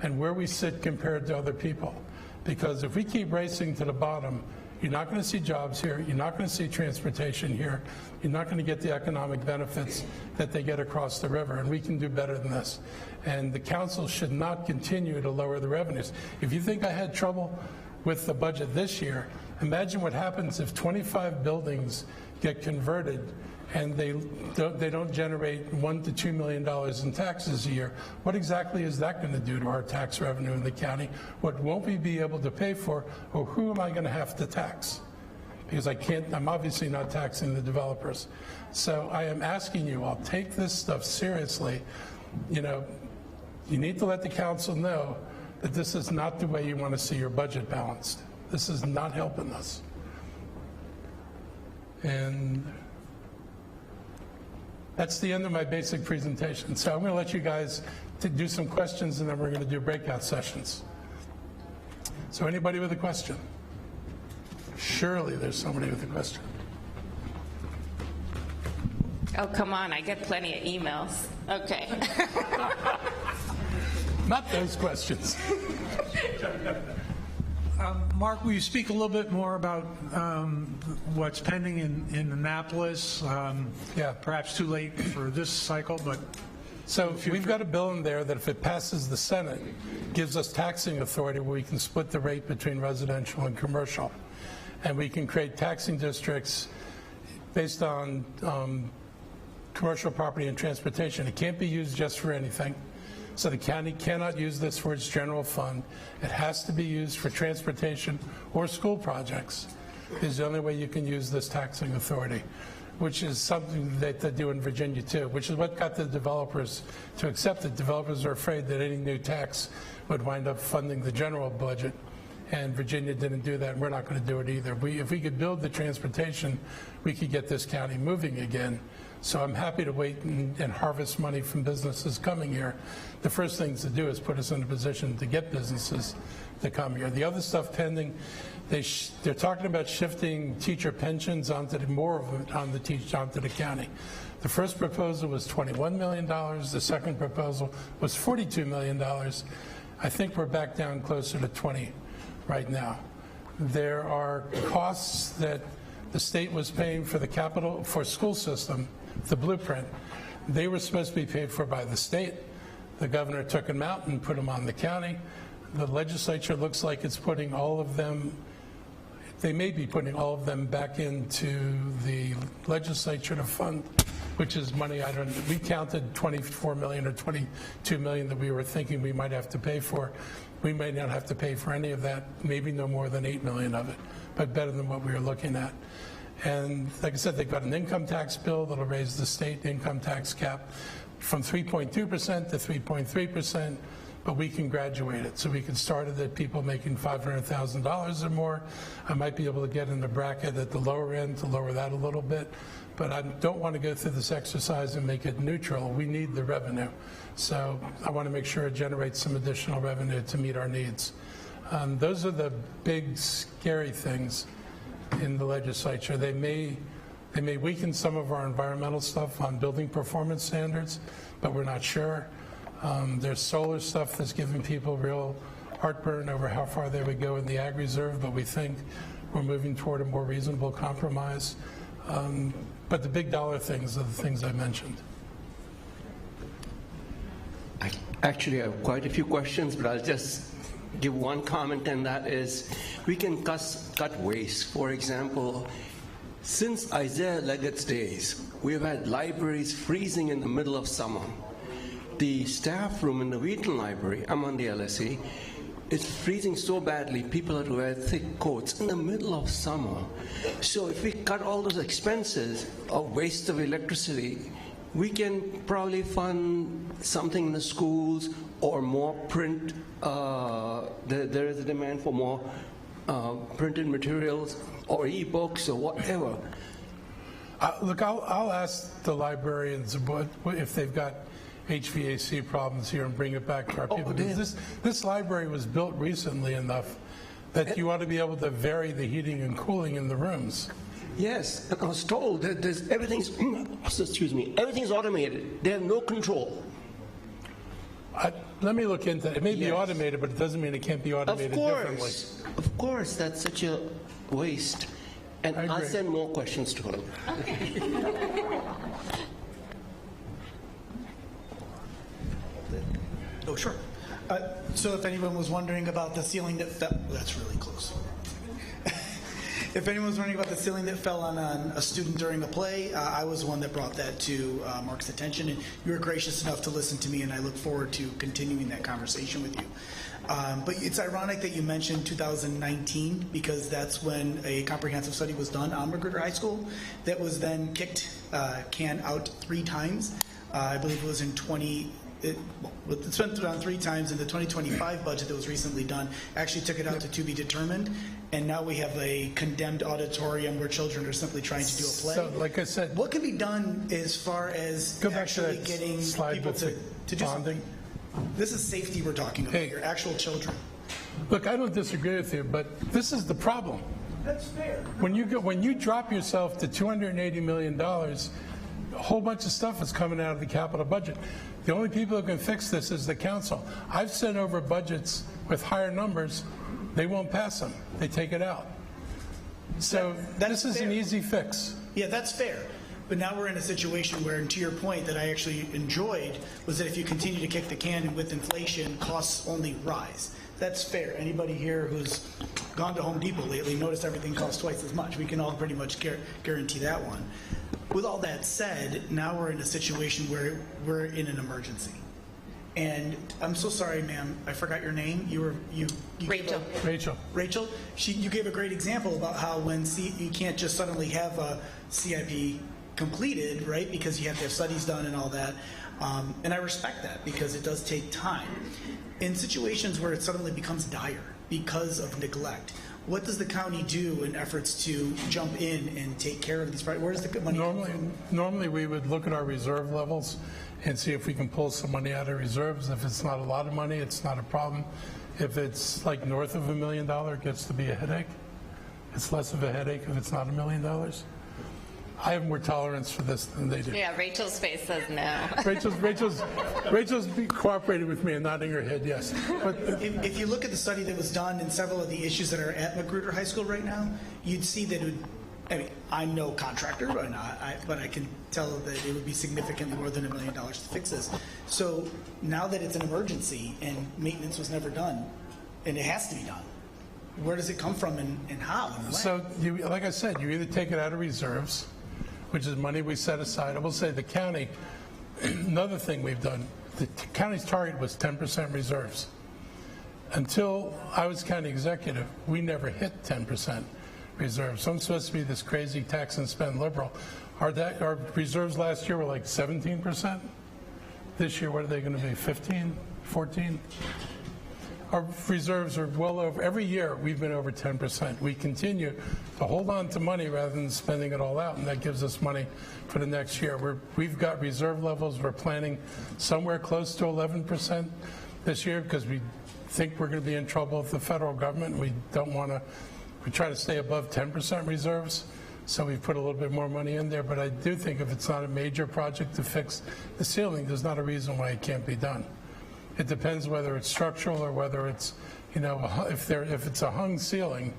and where we sit compared to other people. Because if we keep racing to the bottom, you're not going to see jobs here, you're not going to see transportation here, you're not going to get the economic benefits that they get across the river, and we can do better than this. And the council should not continue to lower the revenues. If you think I had trouble with the budget this year, imagine what happens if 25 buildings get converted and they don't generate $1 to $2 million in taxes a year. What exactly is that going to do to our tax revenue in the county? What won't we be able to pay for, or who am I going to have to tax? Because I'm obviously not taxing the developers. So I am asking you all, take this stuff seriously. You know, you need to let the council know that this is not the way you want to see your budget balanced. This is not helping us. And that's the end of my basic presentation. So I'm going to let you guys do some questions, and then we're going to do breakout sessions. So anybody with a question? Surely there's somebody with a question. Oh, come on, I get plenty of emails. Okay. Not those questions. Mark, will you speak a little bit more about what's pending in Annapolis? Yeah. Perhaps too late for this cycle, but So we've got a bill in there that if it passes the Senate, gives us taxing authority where we can split the rate between residential and commercial. And we can create taxing districts based on commercial property and transportation. It can't be used just for anything. So the county cannot use this for its general fund. It has to be used for transportation or school projects. Is the only way you can use this taxing authority, which is something that they do in Virginia too, which is what got the developers to accept it. Developers are afraid that any new tax would wind up funding the general budget, and Virginia didn't do that, and we're not going to do it either. If we could build the transportation, we could get this county moving again. So I'm happy to wait and harvest money from businesses coming here. The first things to do is put us in a position to get businesses to come here. The other stuff pending, they're talking about shifting teacher pensions onto more of it onto the county. The first proposal was $21 million. The second proposal was $42 million. I think we're back down closer to 20 right now. There are costs that the state was paying for the capital for school system, the blueprint. They were supposed to be paid for by the state. The governor took them out and put them on the county. The legislature looks like it's putting all of them, they may be putting all of them back into the legislature to fund, which is money I don't, we counted 24 million or 22 million that we were thinking we might have to pay for. We may not have to pay for any of that, maybe no more than 8 million of it, but better than what we were looking at. And like I said, they've got an income tax bill that'll raise the state income tax cap from 3.2% to 3.3%, but we can graduate it. So we can start it at people making $500,000 or more. I might be able to get in the bracket at the lower end to lower that a little bit, but I don't want to go through this exercise and make it neutral. We need the revenue. So I want to make sure it generates some additional revenue to meet our needs. Those are the big, scary things in the legislature. They may weaken some of our environmental stuff on building performance standards, but we're not sure. There's solar stuff that's giving people real heartburn over how far they would go in the ag reserve, but we think we're moving toward a more reasonable compromise. But the big dollar things are the things I mentioned. I actually have quite a few questions, but I'll just give one comment, and that is we can cut waste. For example, since Isaiah Leggett's days, we've had libraries freezing in the middle of summer. The staff room in the Wheaton Library, I'm on the LSE, is freezing so badly people have to wear thick coats in the middle of summer. So if we cut all those expenses of waste of electricity, we can probably fund something in the schools or more print. There is a demand for more printed materials or e-books or whatever. Look, I'll ask the librarians if they've got HVAC problems here and bring it back to our people. Because this library was built recently enough that you ought to be able to vary the heating and cooling in the rooms. Yes, and I was told that everything's everything's automated. They have no control. Let me look into it. It may be automated, but it doesn't mean it can't be automated differently. Of course, that's such a waste. And I'll send more questions to her. Oh, sure. So if anyone was wondering about the ceiling that fell, that's really close. If anyone was wondering about the ceiling that fell on a student during a play, I was the one that brought that to Mark's attention, and you were gracious enough to listen to me, and I look forward to continuing that conversation with you. But it's ironic that you mentioned 2019, because that's when a comprehensive study was done on McGregor High School that was then kicked can out 3 times. I believe it was in it's been done 3 times. In the 2025 budget that was recently done, actually took it out to be determined, and now we have a condemned auditorium where children are simply trying to do a play. So, like I said, what can be done as far as go back to actually that getting slide people with to the do bonding. something? This is safety we're talking about here, actual children. Look, I don't disagree with you, but this is the problem. That's fair. When you drop yourself to $280 million, a whole bunch of stuff is coming out of the capital budget. The only people who can fix this is the council. I've sent over budgets with higher numbers. They won't pass them. They take it out. So this is an easy fix. Yeah, that's fair. But now we're in a situation where, and to your point that I actually enjoyed, was that if you continue to kick the can and with inflation, costs only rise. That's fair. Anybody here who's gone to Home Depot lately noticed everything costs twice as much. We can all pretty much guarantee that one. With all that said, now we're in a situation where we're in an emergency. And I'm so sorry, ma'am, I forgot your name. You Rachel. Rachel, you gave a great example about how when you can't just suddenly have a CIP completed, right? Because you have to have studies done and all that. And I respect that because it does take time. In situations where it suddenly becomes dire because of neglect, what does the county do in efforts to jump in and take care of these projects? Where does the money come from? Normally we would look at our reserve levels and see if we can pull some money out of reserves. If it's not a lot of money, it's not a problem. If it's like north of $1 million, it gets to be a headache. It's less of a headache if it's not $1 million. I have more tolerance for this than they do. Yeah, Rachel's face says no. Rachel's cooperated with me and nodding her head yes. But if you look at the study that was done and several of the issues that are at Magruder High School right now, you'd see that it would, I mean, I'm no contractor, but I can tell that it would be significantly more than $1 million to fix this. So now that it's an emergency and maintenance was never done, and it has to be done, where does it come from and how and when? So, like I said, you either take it out of reserves, which is money we set aside. I will say the county, another thing we've done, the county's target was 10% reserves. Until I was county executive, we never hit 10% reserves. So I'm supposed to be this crazy tax and spend liberal. Our reserves last year were like 17%. This year, what are they going to be, 15, 14? Our reserves are well over, every year we've been over 10%. We continue to hold on to money rather than spending it all out, and that gives us money for the next year. We've got reserve levels. We're planning somewhere close to 11% this year because we think we're going to be in trouble with the federal government. We don't want to, we try to stay above 10% reserves, so we've put a little bit more money in there, but I do think if it's not a major project to fix the ceiling, there's not a reason why it can't be done. It depends whether it's structural or whether it's, if it's a hung ceiling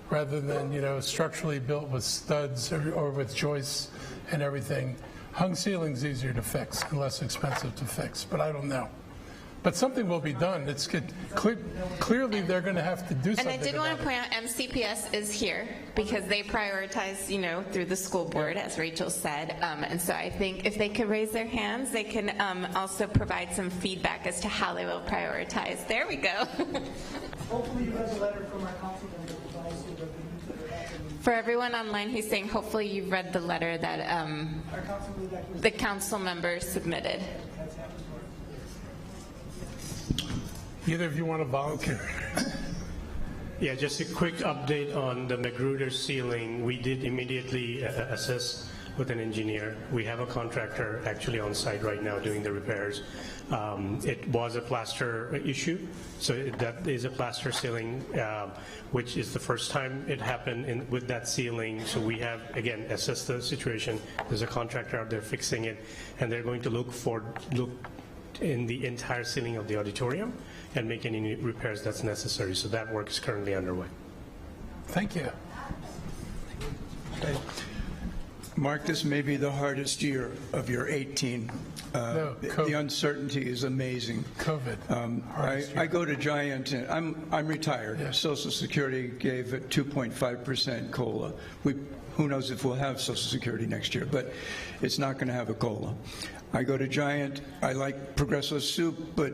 rather than, structurally built with studs or with joists and everything. Hung ceiling's easier to fix and less expensive to fix, but I don't know. But something will be done. It's good. Clearly, they're going to have to do something. And I did want to point out, MCPS is here because they prioritize, through the school board, as Rachel said. And so I think if they could raise their hands, they can also provide some feedback as to how they will prioritize. There we go. Hopefully you read the letter from our council member. For everyone online, he's saying hopefully you've read the letter that the council members submitted. Either of you want to volunteer? Yeah, just a quick update on the Magruder ceiling. We did immediately assess with an engineer. We have a contractor actually on site right now doing the repairs. It was a plaster issue, so that is a plaster ceiling, which is the first time it happened with that ceiling. So we have, again, assessed the situation. There's a contractor out there fixing it, and they're going to look in the entire ceiling of the auditorium and make any repairs that's necessary. So that work is currently underway. Thank you. Okay. Mark, this may be the hardest year of your 18. No, the uncertainty is amazing. COVID. I go to Giant, and I'm retired. Yeah. Social Security gave it 2.5% COLA. Who knows if we'll have Social Security next year, but it's not going to have a COLA. I go to Giant. I like Progresso soup, but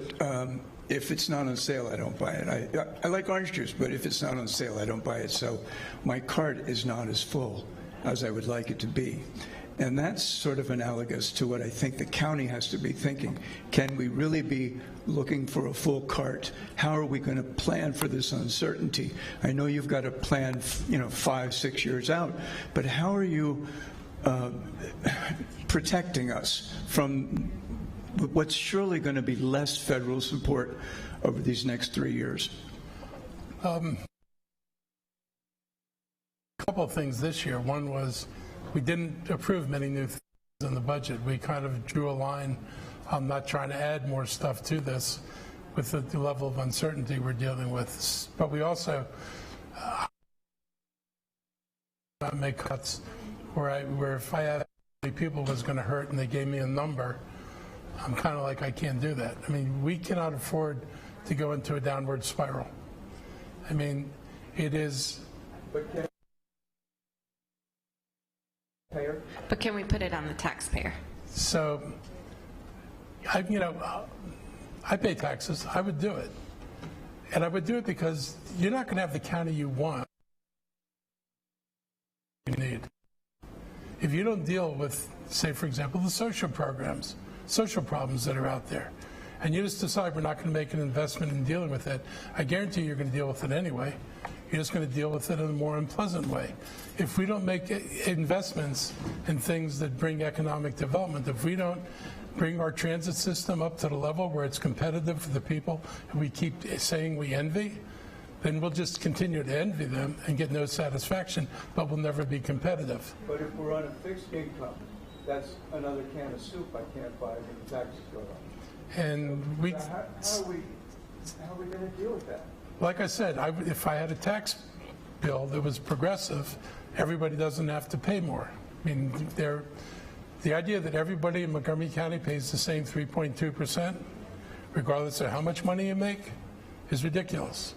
if it's not on sale, I don't buy it. I like orange juice, but if it's not on sale, I don't buy it. So my cart is not as full as I would like it to be. And that's sort of analogous to what I think the county has to be thinking. Can we really be looking for a full cart? How are we going to plan for this uncertainty? I know you've got to plan, 5, 6 years out, but how are you protecting us from what's surely going to be less federal support over these next 3 years? A couple of things this year. One was we didn't approve many new things in the budget. We kind of drew a line. I'm not trying to add more stuff to this with the level of uncertainty we're dealing with. But we also make cuts where if I had people was going to hurt and they gave me a number, I'm kind of like, I can't do that. I mean, we cannot afford to go into a downward spiral. I mean, it is. But can we put it on the taxpayer? So, I pay taxes. I would do it. And I would do it because you're not going to have the county you want. You need. If you don't deal with, say, for example, the social programs, social problems that are out there, and you just decide we're not going to make an investment in dealing with it, I guarantee you're going to deal with it anyway. You're just going to deal with it in a more unpleasant way. If we don't make investments in things that bring economic development, if we don't bring our transit system up to the level where it's competitive for the people who we keep saying we envy, then we'll just continue to envy them and get no satisfaction, but we'll never be competitive. But if we're on a fixed income, that's another can of soup I can't buy when the taxes go up. And how are we going to deal with that? Like I said, if I had a tax bill that was progressive, everybody doesn't have to pay more. I mean, the idea that everybody in Montgomery County pays the same 3.2%, regardless of how much money you make, is ridiculous.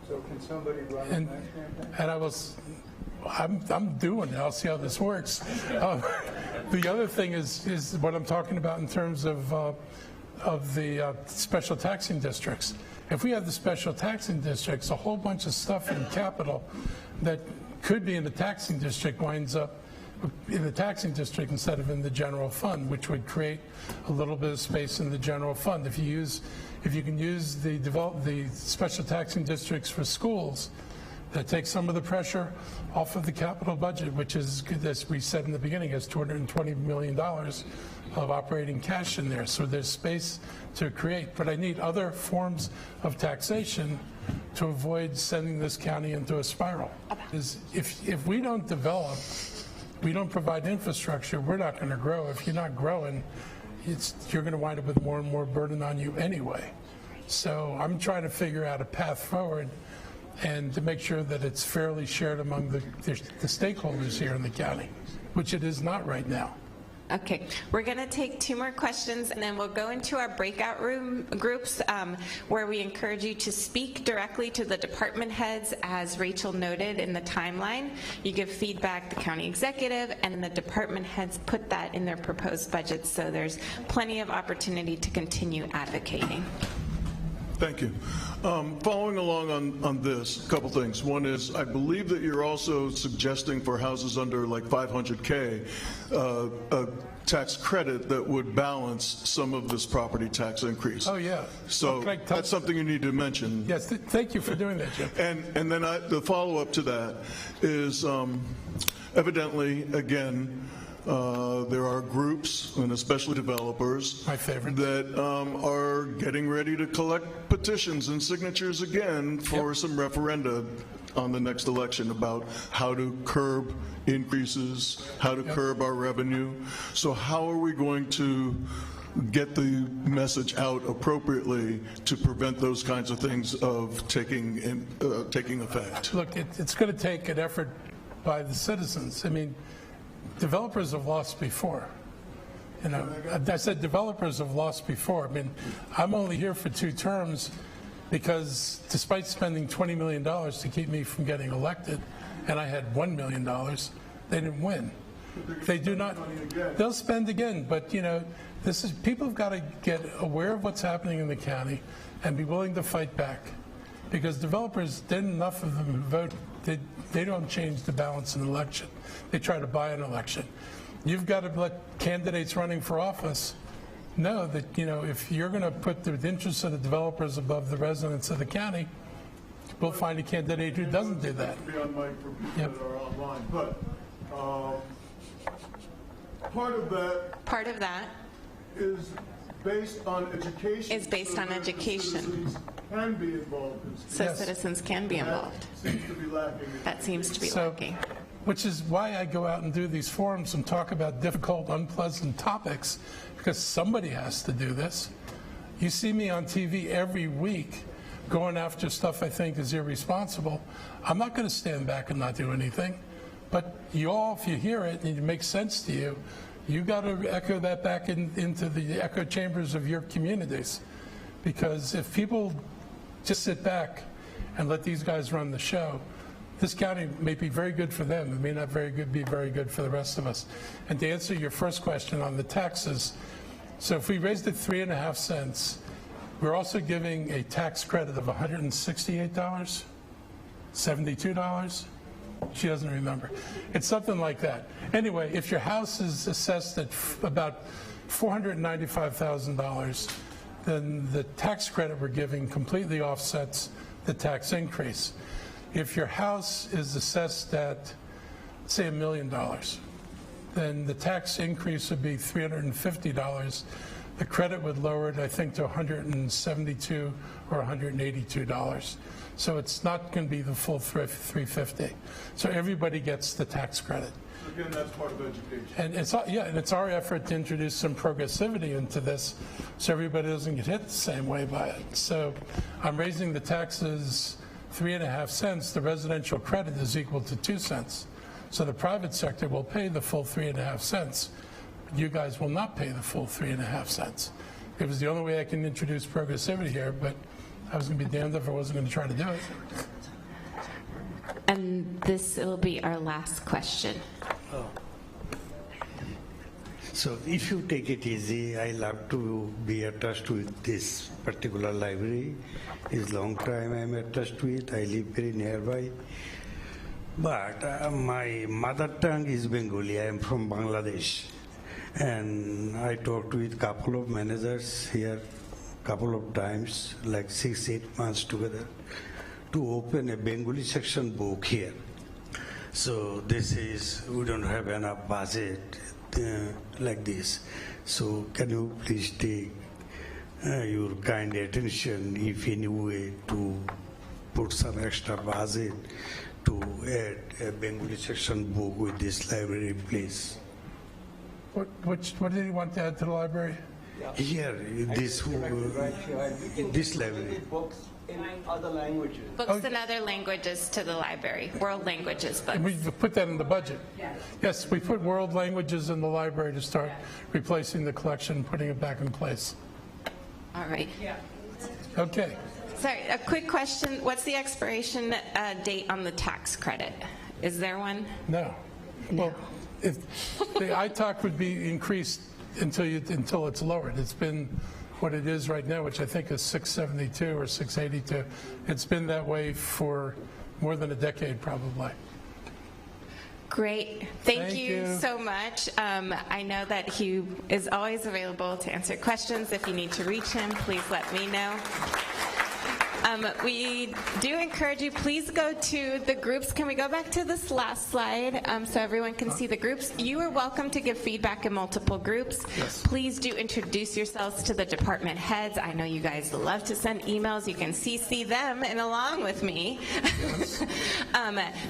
So can somebody run a tax campaign? And I'm doing it. I'll see how this works. The other thing is what I'm talking about in terms of the special taxing districts. If we have the special taxing districts, a whole bunch of stuff in capital that could be in the taxing district winds up in the taxing district instead of in the general fund, which would create a little bit of space in the general fund. If you can use the special taxing districts for schools, that takes some of the pressure off of the capital budget, which is, as we said in the beginning, has $220 million of operating cash in there. So there's space to create. But I need other forms of taxation to avoid sending this county into a spiral. If we don't develop, we don't provide infrastructure, we're not going to grow. If you're not growing, you're going to wind up with more and more burden on you anyway. So I'm trying to figure out a path forward and to make sure that it's fairly shared among the stakeholders here in the county, which it is not right now. Okay, we're going to take 2 more questions, and then we'll go into our breakout room groups where we encourage you to speak directly to the department heads, as Rachel noted in the timeline. You give feedback to the county executive, and the department heads put that in their proposed budgets, so there's plenty of opportunity to continue advocating. Thank you. Following along on this, a couple things. One is, I believe that you're also suggesting for houses under like 500K a tax credit that would balance some of this property tax increase. Oh, yeah. So that's something you need to mention. Yes, thank you for doing that, Jim. And then the follow-up to that is evidently, again, there are groups, and especially developers, my favorite, that are getting ready to collect petitions and signatures again for some referenda on the next election about how to curb increases, how to curb our revenue. So how are we going to get the message out appropriately to prevent those kinds of things of taking effect? Look, it's going to take an effort by the citizens. I mean, developers have lost before. You know, I said developers have lost before. I mean, I'm only here for 2 terms because despite spending $20 million to keep me from getting elected, and I had $1 million, they didn't win. They do not. They'll spend again, but you know, people have got to get aware of what's happening in the county and be willing to fight back, because developers, then enough of them who vote, they don't change the balance in an election. They try to buy an election. You've got to let candidates running for office know that, if you're going to put the interests of the developers above the residents of the county, we'll find a candidate who doesn't do that. Be on mic for people that are online, but part of that is based on education. Is based on education. Citizens can be involved in speech. So citizens can be involved. Seems to be lacking. That seems to be So, lacking. which is why I go out and do these forums and talk about difficult, unpleasant topics, because somebody has to do this. You see me on TV every week going after stuff I think is irresponsible. I'm not going to stand back and not do anything. But you all, if you hear it and it makes sense to you, you got to echo that back into the echo chambers of your communities. Because if people just sit back and let these guys run the show, this county may be very good for them. It may not be very good for the rest of us. And to answer your first question on the taxes, so if we raised it 3.5 cents, we're also giving a tax credit of $168, $72. She doesn't remember. It's something like that. Anyway, if your house is assessed at about $495,000, then the tax credit we're giving completely offsets the tax increase. If your house is assessed at, say, $1 million, then the tax increase would be $350. The credit would lower it, I think, to $172 or $182. So it's not going to be the full $350. So everybody gets the tax credit. Again, that's part of education. And it's our effort to introduce some progressivity into this, so everybody doesn't get hit the same way by it. So I'm raising the taxes 3.5 cents. The residential credit is equal to 2 cents. So the private sector will pay the full 3.5 cents. You guys will not pay the full 3.5 cents. It was the only way I can introduce progressivity here, but I was going to be damned if I wasn't going to try to do it. And this will be our last question. So if you take it easy, I love to be attached with this particular library. It's long time I'm attached with. I live very nearby. But my mother tongue is Bengali. I am from Bangladesh. And I talked with a couple of managers here couple of times, like 6-8 months together, to open a Bengali section book here. So this is, we don't have enough budget like this. So can you please take your kind attention, if any way, to put some extra budget to add a Bengali section book with this library, please? What did you want to add to the library? Here, this library. Books in other languages. Books in other languages to the library, world languages books. And we put that in the budget. Yes, we put world languages in the library to start replacing the collection and putting it back in place. All right. Okay. Sorry, a quick question. What's the expiration date on the tax credit? Is there one? No. Well, if the ITOC would be increased until it's lowered. It's been what it is right now, which I think is 672 or 682. It's been that way for more than a decade, probably. Great. Thank you so much. I know that he is always available to answer questions. If you need to reach him, please let me know. We do encourage you, please go to the groups. Can we go back to this last slide so everyone can see the groups? You are welcome to give feedback in multiple groups. Yes. Please do introduce yourselves to the department heads. I know you guys love to send emails. You can CC them and along with me. Yes.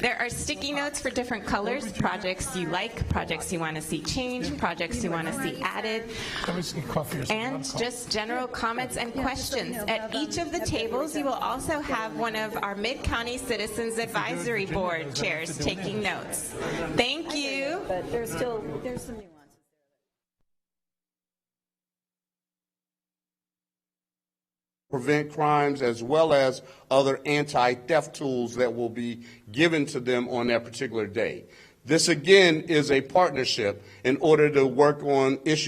There are sticky notes for different colors, projects you like, projects you want to see changed, projects you want to see added, and just general comments and questions. At each of the tables, you will also have one of our Mid-County Citizens Advisory Board chairs taking notes. Thank you. But there's some nuances. Prevent crimes as well as other anti-theft tools that will be given to them on that particular day. This again is a partnership in order to work on issues